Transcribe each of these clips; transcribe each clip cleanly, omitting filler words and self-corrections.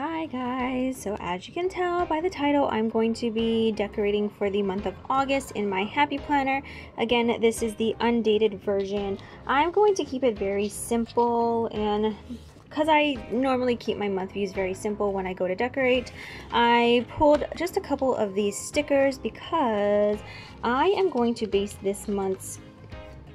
Hi guys, so as you can tell by the title, I'm going to be decorating for the month of August in my Happy Planner. Again, this is the undated version. I'm going to keep it very simple, and because I normally keep my month views very simple when I go to decorate, I pulled just a couple of these stickers because I am going to base this month's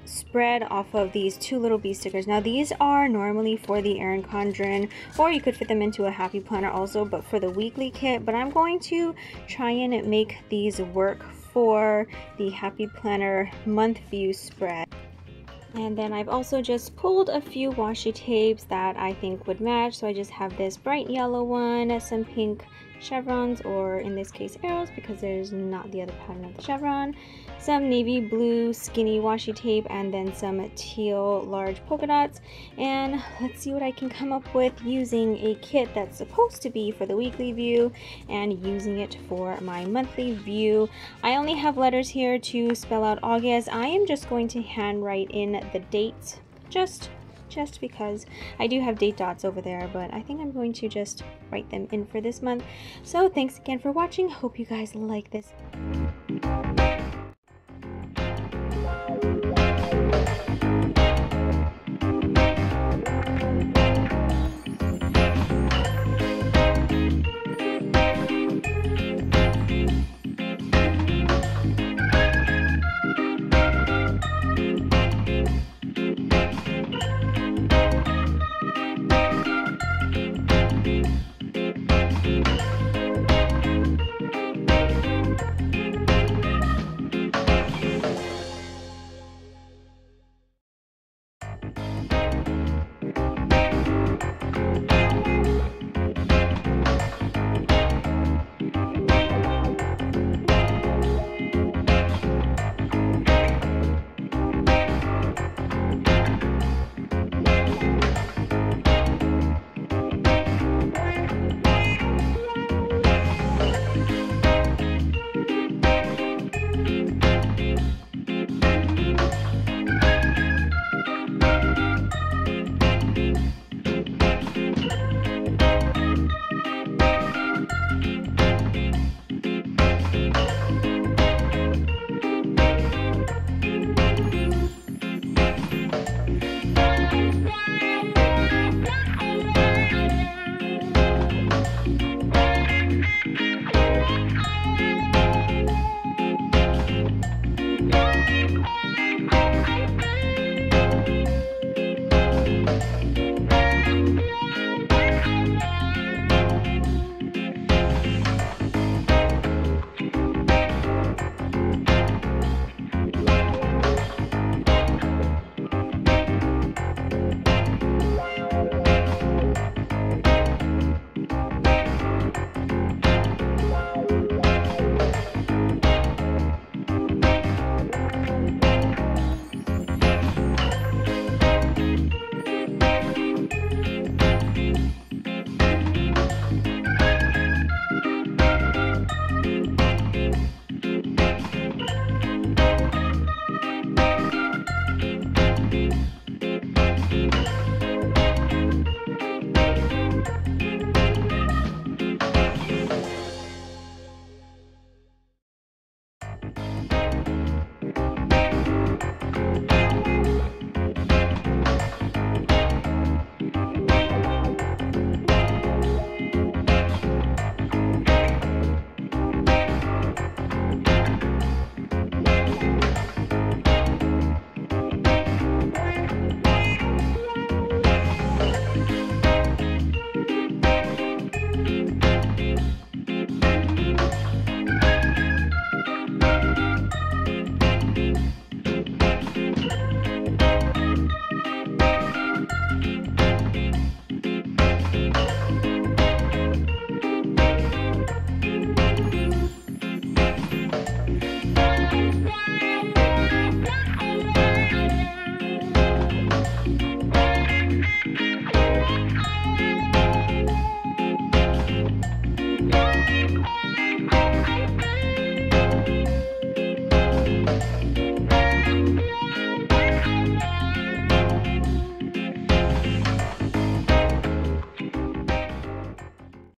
spread off of these two little bee stickers. Now these are normally for the Erin Condren, or you could fit them into a Happy Planner also, but for the weekly kit. But I'm going to try and make these work for the Happy Planner month view spread. And then I've also just pulled a few washi tapes that I think would match. So I just have this bright yellow one, some pink chevrons, or in this case arrows because there's not the other pattern of the chevron, some navy blue skinny washi tape, and then some teal large polka dots. And let's see what I can come up with using a kit that's supposed to be for the weekly view and using it for my monthly view. I only have letters here to spell out August. I am just going to handwrite in the dates just because I do have date dots over there, but I think I'm going to just write them in for this month. So thanks again for watching. Hope you guys like this.